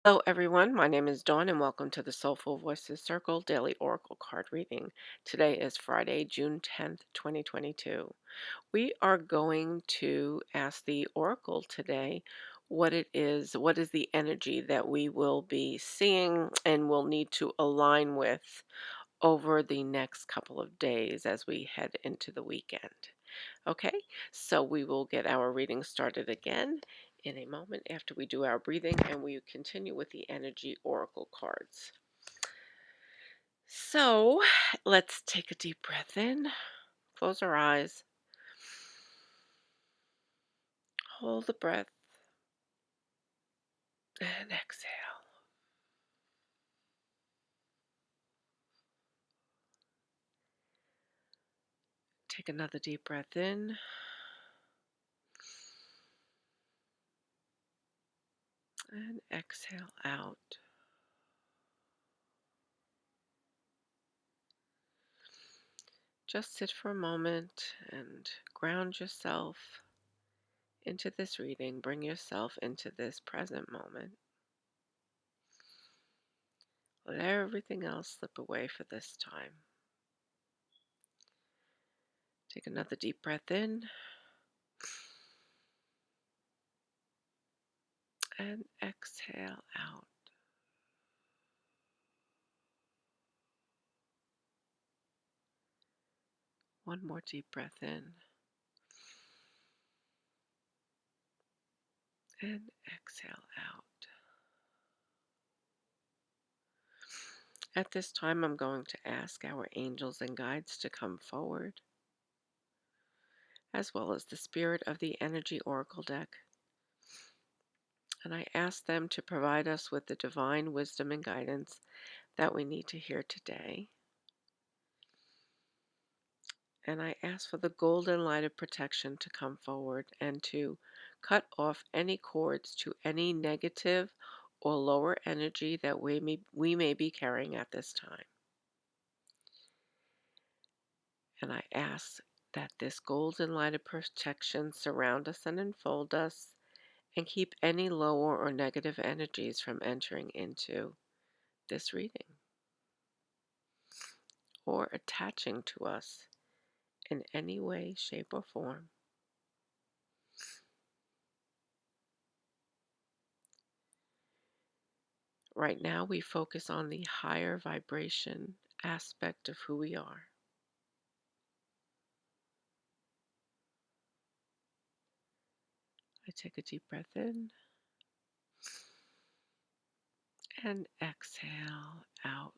Hello, everyone. My name is Dawn, and welcome to the Soulful Voices Circle Daily Oracle Card Reading. Today is Friday, June 10th, 2022. We are going to ask the Oracle today what is the energy that we will be seeing and will need to align with over the next couple of days as we head into the weekend. Okay, so we will get our reading started again in a moment after we do our breathing, and we continue with the energy oracle cards. So let's take a deep breath in, close our eyes, hold the breath, and exhale. Take another deep breath in and exhale out. Just sit for a moment and ground yourself into this reading. Bring yourself into this present moment. Let everything else slip away for this time. Take another deep breath in and exhale out. One more deep breath in and exhale out. At this time, I'm going to ask our angels and guides to come forward, as well as the spirit of the energy oracle deck. And I ask them to provide us with the divine wisdom and guidance that we need to hear today. And I ask for the golden light of protection to come forward and to cut off any cords to any negative or lower energy that we may be carrying at this time. And I ask that this golden light of protection surround us and enfold us and keep any lower or negative energies from entering into this reading or attaching to us in any way, shape, or form. Right now, we focus on the higher vibration aspect of who we are. I take a deep breath in and exhale out.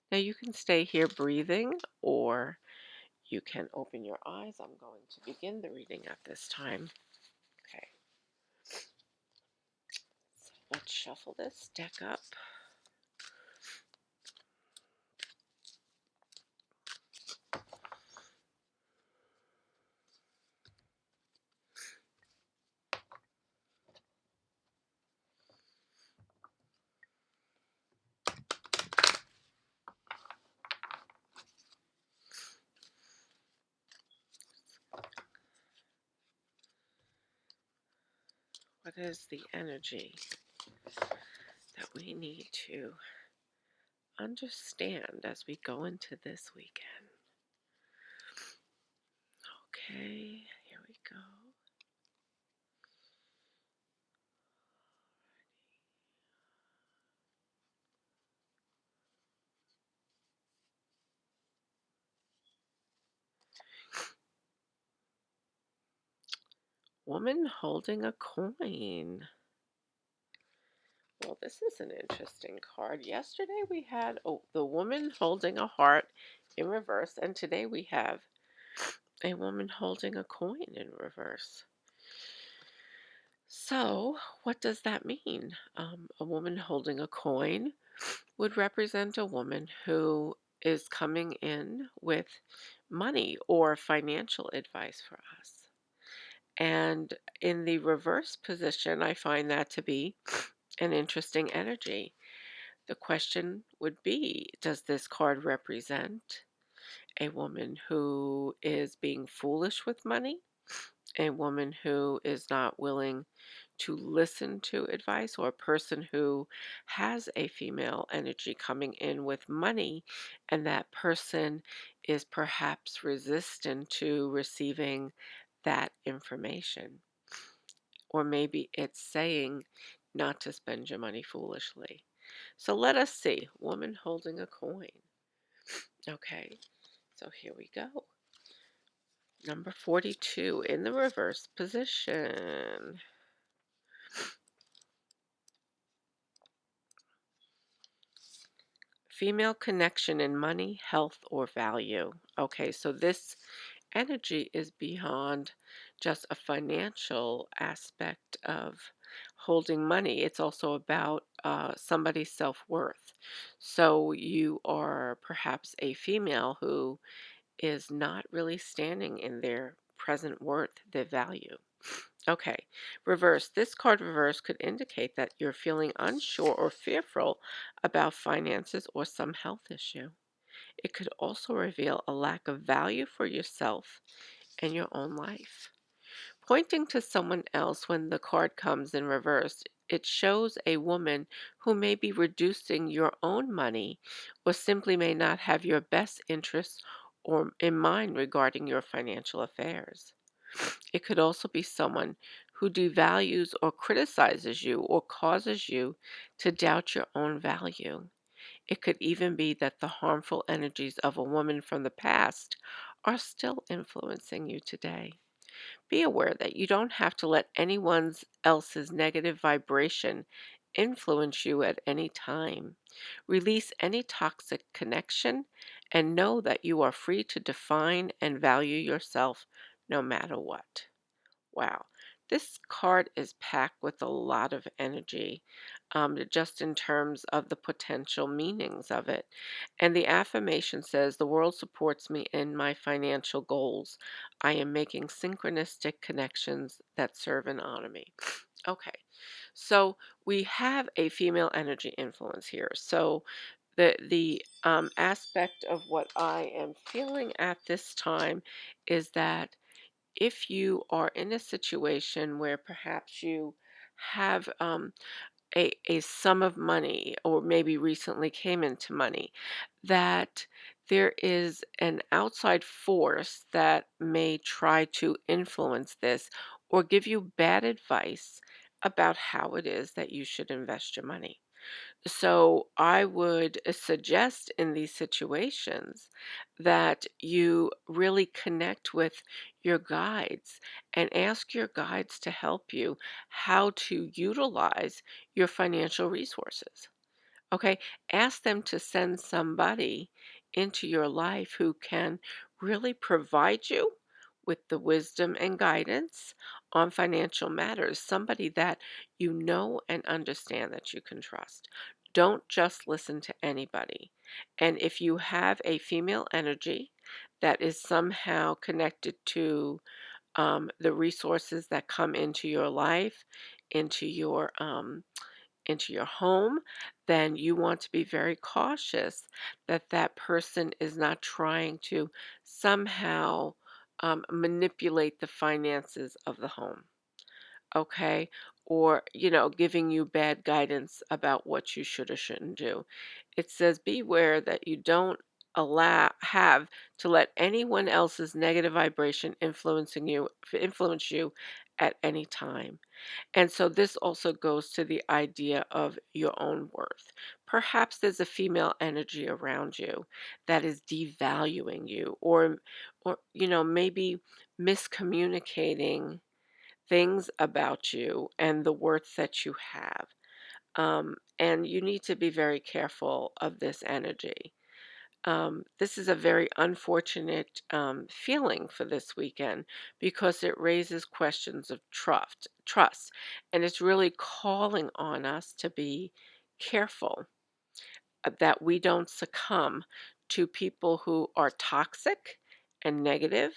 Now, you can stay here breathing, or you can open your eyes. I'm going to begin the reading at this time. Okay, so let's shuffle this deck up. What is the energy that we need to understand as we go into this weekend? Okay, here we go. Woman holding a coin. Well, this is an interesting card. Yesterday we had the woman holding a heart in reverse, and today we have a woman holding a coin in reverse. So, what does that mean? A woman holding a coin would represent a woman who is coming in with money or financial advice for us. And in the reverse position, I find that to be an interesting energy. The question would be, does this card represent a woman who is being foolish with money? a woman who is not willing to listen to advice, or a person who has a female energy coming in with money, and that person is perhaps resistant to receiving that information. Or maybe it's saying not to spend your money foolishly. So let us see. Woman holding a coin. Okay, so here we go. Number 42 in the reverse position. Female connection in money, health, or value. Okay, so this energy is beyond just a financial aspect of holding money. It's also about somebody's self worth. So you are perhaps a female who is not really standing in their present worth, their value. Okay, reverse. This card reverse could indicate that you're feeling unsure or fearful about finances or some health issue. It could also reveal a lack of value for yourself and your own life. Pointing to someone else when the card comes in reverse, it shows a woman who may be reducing your own money or simply may not have your best interests or in mind regarding your financial affairs. It could also be someone who devalues or criticizes you or causes you to doubt your own value. It could even be that the harmful energies of a woman from the past are still influencing you today. Be aware that you don't have to let anyone else's negative vibration influence you at any time. Release any toxic connection and know that you are free to define and value yourself no matter what. Wow. This card is packed with a lot of energy, just in terms of the potential meanings of it. And the affirmation says, the world supports me in my financial goals. I am making synchronistic connections that serve and honor me. Okay, so we have a female energy influence here. So the aspect of what I am feeling at this time is that if you are in a situation where perhaps you have a sum of money, or maybe recently came into money, that there is an outside force that may try to influence this or give you bad advice about how it is that you should invest your money. So I would suggest in these situations that you really connect with your guides and ask your guides to help you how to utilize your financial resources. Okay, ask them to send somebody into your life who can really provide you with the wisdom and guidance on financial matters, somebody that you know and understand that you can trust. Don't just listen to anybody. And if you have a female energy that is somehow connected to the resources that come into your life, into your home, then you want to be very cautious that that person is not trying to somehow manipulate the finances of the home. Okay, or giving you bad guidance about what you should or shouldn't do. It says beware that you don't have to let anyone else's negative vibration influence you at any time. And so this also goes to the idea of your own worth. Perhaps there's a female energy around you that is devaluing you, or maybe miscommunicating things about you and the worth that you have. And you need to be very careful of this energy. This is a very unfortunate feeling for this weekend because it raises questions of trust, and it's really calling on us to be careful that we don't succumb to people who are toxic and negative.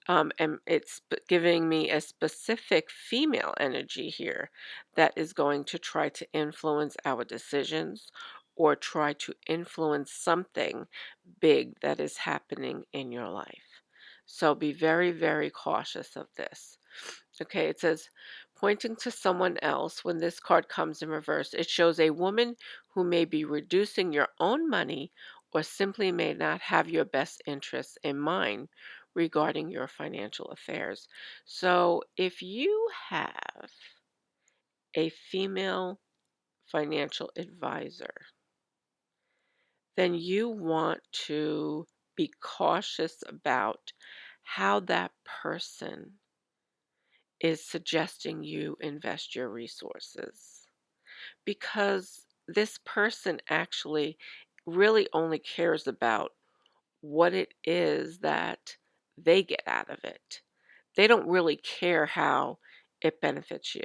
And it's giving me a specific female energy here that is going to try to influence our decisions or try to influence something big that is happening in your life. So be very, very cautious of this. Okay, it says, pointing to someone else, when this card comes in reverse, it shows a woman who may be reducing your own money or simply may not have your best interests in mind regarding your financial affairs. So if you have a female financial advisor, then you want to be cautious about how that person is suggesting you invest your resources, because this person actually really only cares about what it is that they get out of it. They don't really care how it benefits you.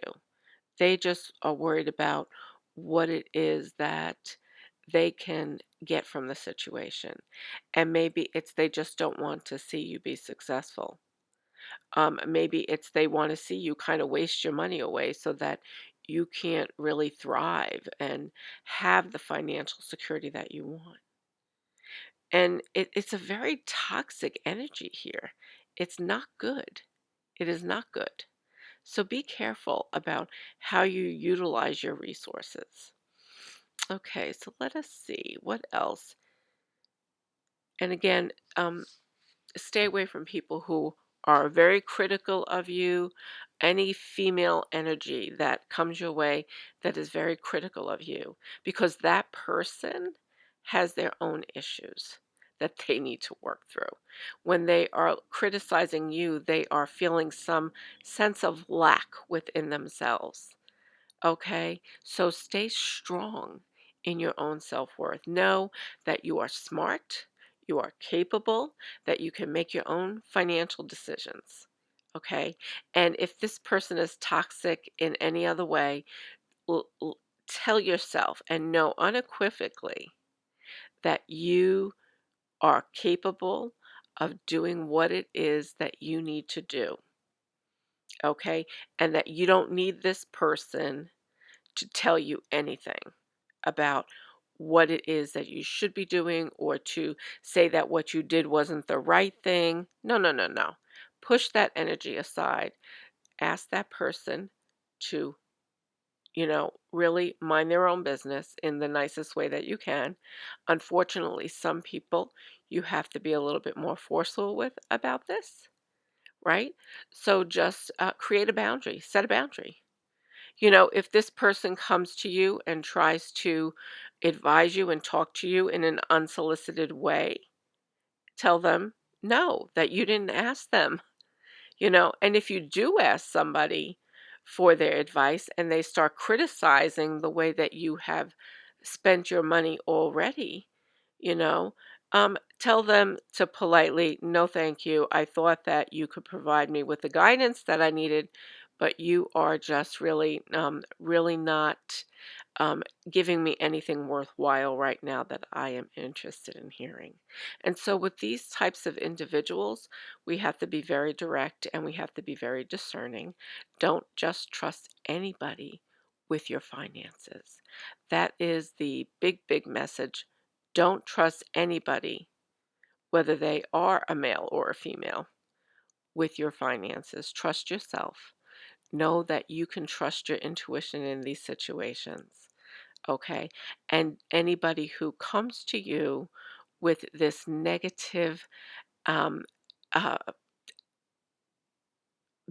They just are worried about what it is that they can get from the situation. And maybe it's they just don't want to see you be successful. Maybe it's they want to see you kind of waste your money away so that you can't really thrive and have the financial security that you want. And it's a very toxic energy here. It's not good. It is not good. So be careful about how you utilize your resources. Okay, so let us see what else. And again, stay away from people who are very critical of you. Any female energy that comes your way that is very critical of you, because that person has their own issues that they need to work through. When they are criticizing you, they are feeling some sense of lack within themselves. Okay, so stay strong in your own self worth. Know that you are smart, you are capable, that you can make your own financial decisions. Okay, and if this person is toxic in any other way, tell yourself and know unequivocally that you are capable of doing what it is that you need to do. Okay, and that you don't need this person to tell you anything about what it is that you should be doing or to say that what you did wasn't the right thing. No, no, no, no. Push that energy aside. Ask that person to, really mind their own business in the nicest way that you can. Unfortunately, some people you have to be a little bit more forceful with about this, right? So just create a boundary, set a boundary. If this person comes to you and tries to advise you and talk to you in an unsolicited way, tell them no, that you didn't ask them. And if you do ask somebody for their advice and they start criticizing the way that you have spent your money already, you know, tell them to politely, no, thank you. I thought that you could provide me with the guidance that I needed, but you are just really not um, giving me anything worthwhile right now that I am interested in hearing. And so, with these types of individuals, we have to be very direct and we have to be very discerning. Don't just trust anybody with your finances. That is the big, big message. Don't trust anybody, whether they are a male or a female, with your finances. Trust yourself. Know that you can trust your intuition in these situations. Okay. And anybody who comes to you with this negative, um, uh,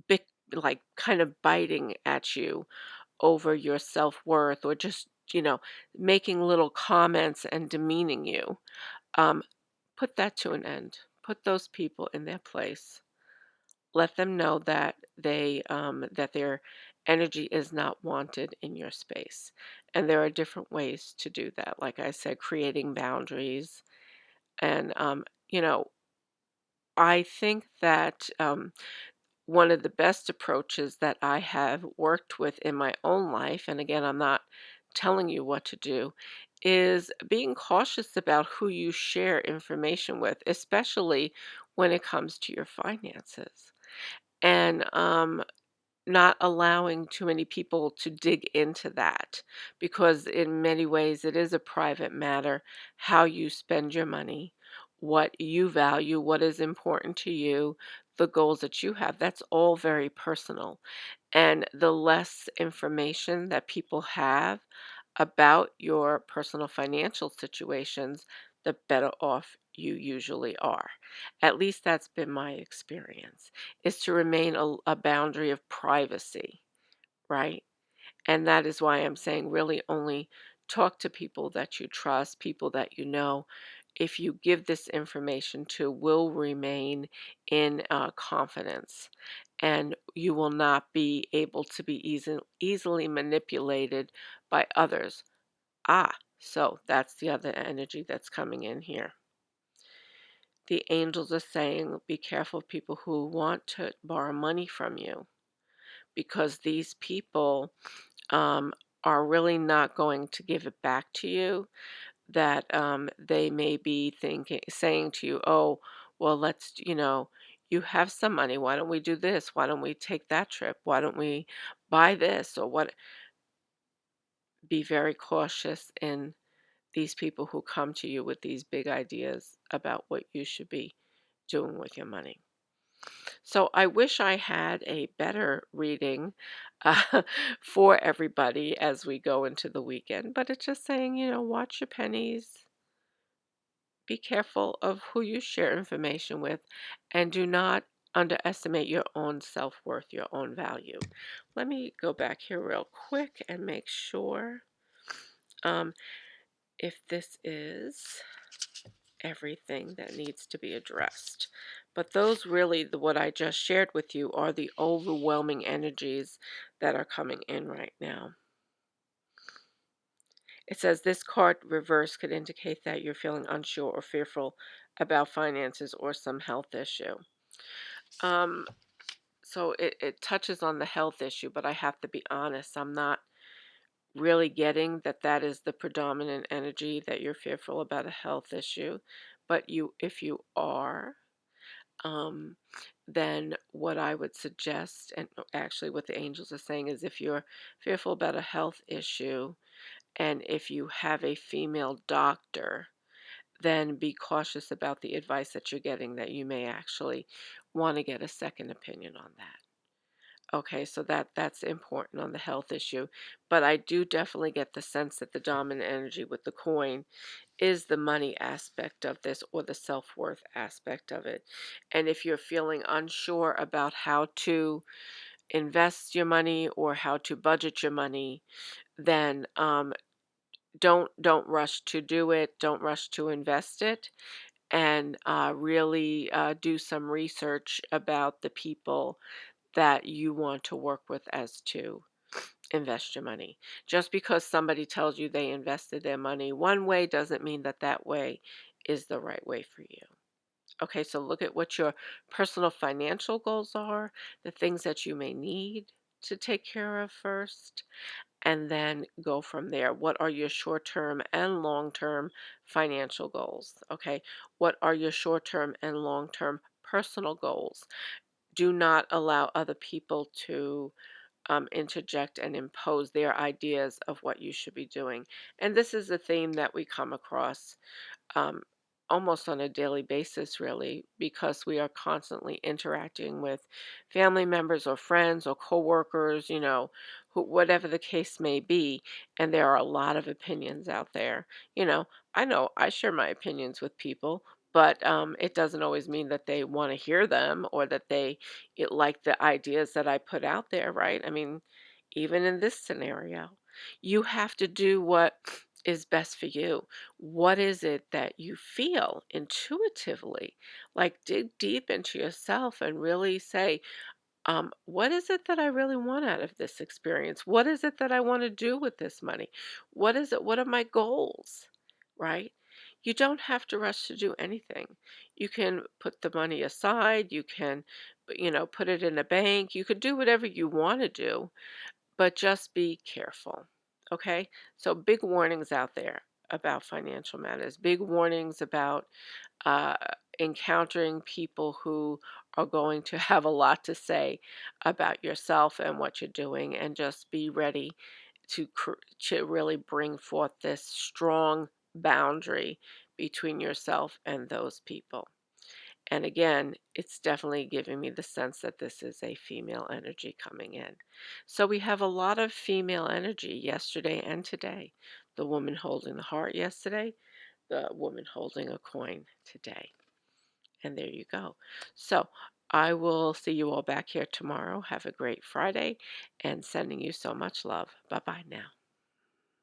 big, like kind of biting at you over your self worth or just, making little comments and demeaning you, um, put that to an end. Put those people in their place. Let them know that that their energy is not wanted in your space. And there are different ways to do that. Like I said, creating boundaries. And I think that one of the best approaches that I have worked with in my own life, and again, I'm not telling you what to do, is being cautious about who you share information with, especially when it comes to your finances. And not allowing too many people to dig into that, because in many ways it is a private matter how you spend your money, what you value, what is important to you, the goals that you have. That's all very personal. And the less information that people have about your personal financial situations, the better off you usually are. At least that's been my experience, is to remain a boundary of privacy, right? And that is why I'm saying really only talk to people that you trust, people that you know. If you give this information to, will remain in confidence, and you will not be able to be easily manipulated by others. So that's the other energy that's coming in here. The angels are saying be careful of people who want to borrow money from you, because these people um, are really not going to give it back to you. That they may be saying to you, oh, well, you have some money. Why don't we do this? Why don't we take that trip? Why don't we buy this? Or what? Be very cautious in these people who come to you with these big ideas about what you should be doing with your money. So I wish I had a better reading uh, for everybody as we go into the weekend, but it's just saying, watch your pennies, be careful of who you share information with, and do not underestimate your own self worth, your own value. Let me go back here real quick and make sure um, if this is everything that needs to be addressed. But those really, what I just shared with you, are the overwhelming energies that are coming in right now. It says this card reverse could indicate that you're feeling unsure or fearful about finances or some health issue. Um, so it touches on the health issue, but I have to be honest, I'm not really getting that that is the predominant energy, that you're fearful about a health issue. But if you are, um, then what I would suggest, and actually what the angels are saying, is if you're fearful about a health issue and if you have a female doctor, then be cautious about the advice that you're getting, that you may actually want to get a second opinion on that. Okay, so that's important on the health issue. But I do definitely get the sense that the dominant energy with the coin is the money aspect of this, or the self-worth aspect of it. And if you're feeling unsure about how to invest your money or how to budget your money, then don't rush to do it. Don't rush to invest it, and really do some research about the people that you want to work with as to invest your money. Just because somebody tells you they invested their money one way doesn't mean that that way is the right way for you. Okay, so look at what your personal financial goals are, the things that you may need to take care of first, and then go from there. What are your short term and long term financial goals? Okay, what are your short term and long term personal goals? Do not allow other people to interject and impose their ideas of what you should be doing. And this is a theme that we come across um, almost on a daily basis, really, because we are constantly interacting with family members or friends or coworkers, whatever the case may be. And there are a lot of opinions out there. I know I share my opinions with people, but it doesn't always mean that they want to hear them, or that it like the ideas that I put out there, right? I mean, even in this scenario, you have to do what is best for you. What is it that you feel intuitively? Like, dig deep into yourself and really say, what is it that I really want out of this experience? What is it that I want to do with this money? What is it? What are my goals? Right? You don't have to rush to do anything. You can put the money aside. You can, put it in a bank. You could do whatever you want to do, but just be careful. Okay? So, big warnings out there about financial matters, big warnings about uh, encountering people who are going to have a lot to say about yourself and what you're doing, and just be ready to really bring forth this strong boundary between yourself and those people. And again, it's definitely giving me the sense that this is a female energy coming in. So we have a lot of female energy yesterday and today. The woman holding the heart yesterday, the woman holding a coin today. And there you go. So I will see you all back here tomorrow. Have a great Friday and sending you so much love. Bye bye now.